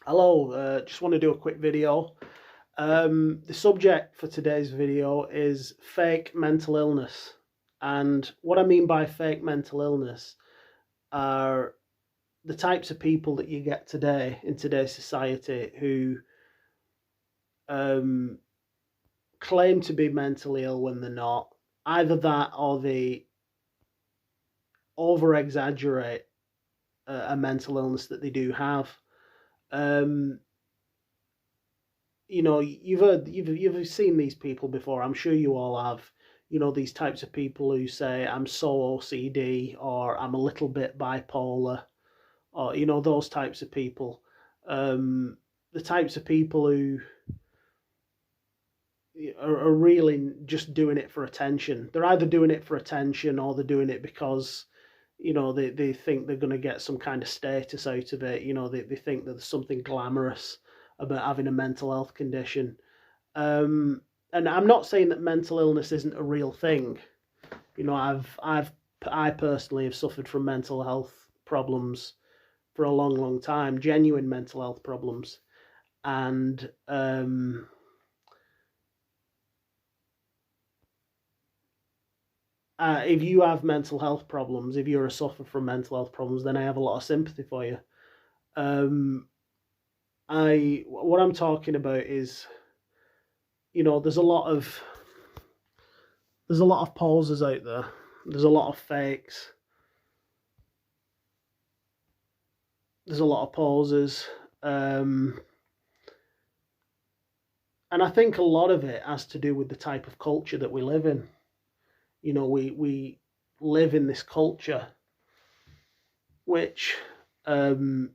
Hello, just want to do a quick video. The subject for today's video is fake mental illness. And what I mean by fake mental illness are the types of people that you get today in today's society who um, claim to be mentally ill when they're not. Either that or they over exaggerate a mental illness that they do have. Um, you've seen these people before. I'm sure you all have. These types of people who say I'm so OCD or I'm a little bit bipolar, or those types of people. The types of people who are really just doing it for attention. They're either doing it for attention or they're doing it because they think they're going to get some kind of status out of it. They think that there's something glamorous about having a mental health condition. um, and I'm not saying that mental illness isn't a real thing. I personally have suffered from mental health problems for a long, long time, genuine mental health problems. And if you have mental health problems, if you're a suffer from mental health problems, then I have a lot of sympathy for you. Um, what I'm talking about is, there's a lot of posers out there. There's a lot of fakes. There's a lot of posers. Um, and I think a lot of it has to do with the type of culture that we live in. We live in this culture which um,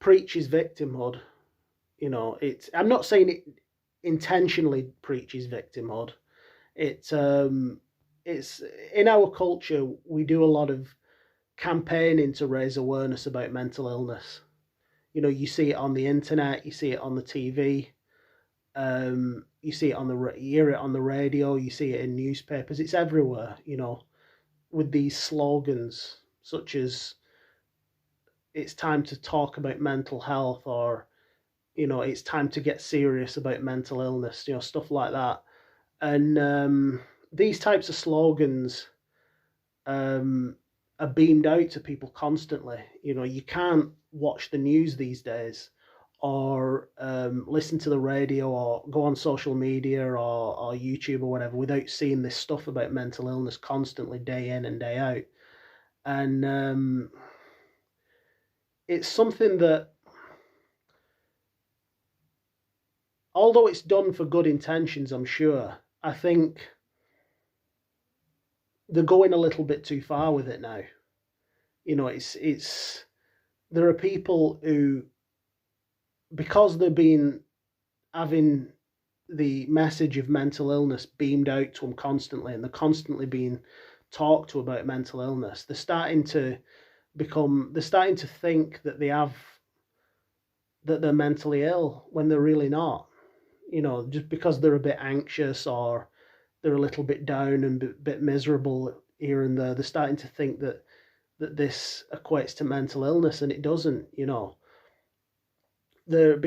preaches victimhood. I'm not saying it intentionally preaches victimhood. It's in our culture we do a lot of campaigning to raise awareness about mental illness. You see it on the internet, you see it on the TV, you see it you hear it on the radio, you see it in newspapers. It's everywhere. With these slogans such as "It's time to talk about mental health," or "It's time to get serious about mental illness." Stuff like that. And these types of slogans um, are beamed out to people constantly. You can't watch the news these days or listen to the radio or go on social media or YouTube or whatever without seeing this stuff about mental illness constantly, day in and day out. And it's something that, although it's done for good intentions, I'm sure, I think they're going a little bit too far with it now. It's there are people who, because they've been having the message of mental illness beamed out to them constantly, and they're constantly being talked to about mental illness, they're starting to think that they're mentally ill when they're really not. Just because they're a bit anxious or they're a little bit down and a bit miserable here and there, they're starting to think that this equates to mental illness, and it doesn't. They're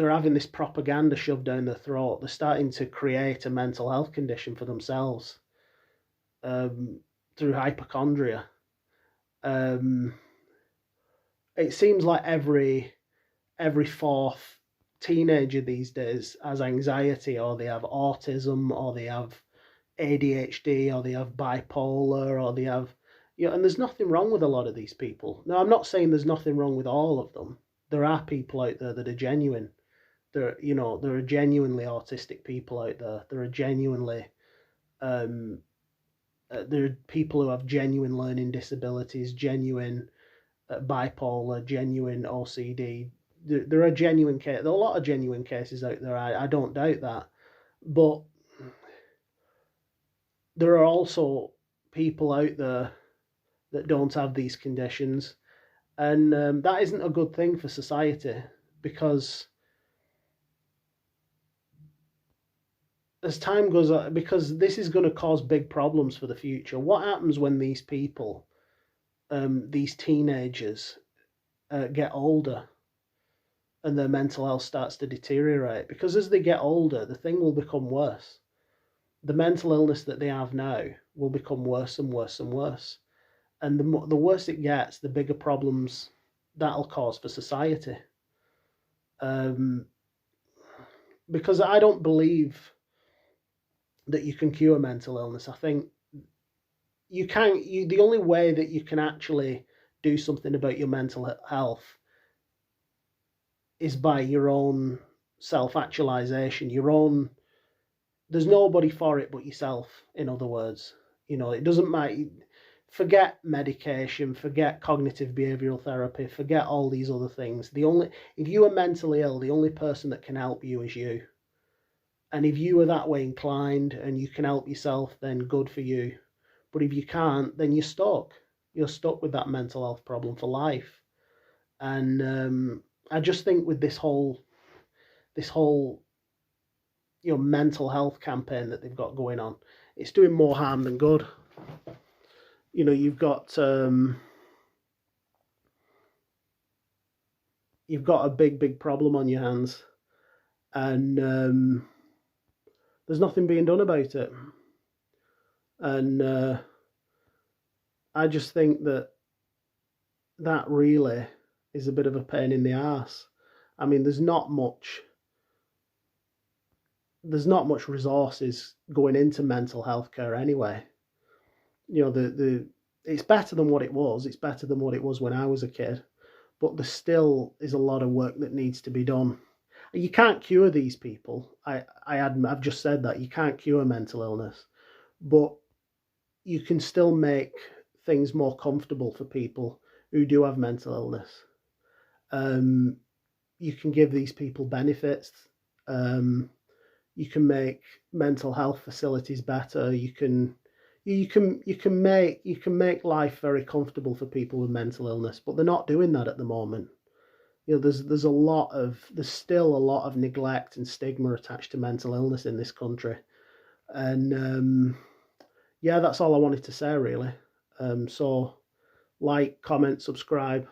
having this propaganda shoved down their throat. They're starting to create a mental health condition for themselves um, through hypochondria. Um, it seems like every fourth teenager these days has anxiety, or they have autism, or they have ADHD, or they have bipolar, or they have, and there's nothing wrong with a lot of these people. Now, I'm not saying there's nothing wrong with all of them. There are people out there that are genuine. There are genuinely autistic people out there. Um, there are people who have genuine learning disabilities, genuine bipolar, genuine OCD. There are there are a lot of genuine cases out there. I don't doubt that, but there are also people out there that don't have these conditions, and that isn't a good thing for society, because as time goes on, because this is going to cause big problems for the future. What happens when these people, these teenagers, get older and their mental health starts to deteriorate, because as they get older, the thing will become worse. The mental illness that they have now will become worse and worse and worse. And the worse it gets, the bigger problems that'll cause for society. Because I don't believe that you can cure mental illness. I think you can. The only way that you can actually do something about your mental health is by your own self-actualization, your own. There's nobody for it but yourself, in other words. It doesn't matter. Forget medication, forget cognitive behavioral therapy, forget all these other things. If you are mentally ill, the only person that can help you is you. And if you are that way inclined and you can help yourself, then good for you. But if you can't, then you're stuck. You're stuck with that mental health problem for life. And I just think with this whole mental health campaign that they've got going on, it's doing more harm than good. You've got a big problem on your hands, and there's nothing being done about it. And I just think that really is a bit of a pain in the arse. I mean, there's not much resources going into mental health care anyway. It's better than what it was. It's better than what it was when I was a kid, but there still is a lot of work that needs to be done. You can't cure these people. I've just said that you can't cure mental illness, but you can still make things more comfortable for people who do have mental illness. You can give these people benefits. You can make mental health facilities better. You can make life very comfortable for people with mental illness, but they're not doing that at the moment. There's still a lot of neglect and stigma attached to mental illness in this country, and yeah, that's all I wanted to say really. So, like, comment, subscribe.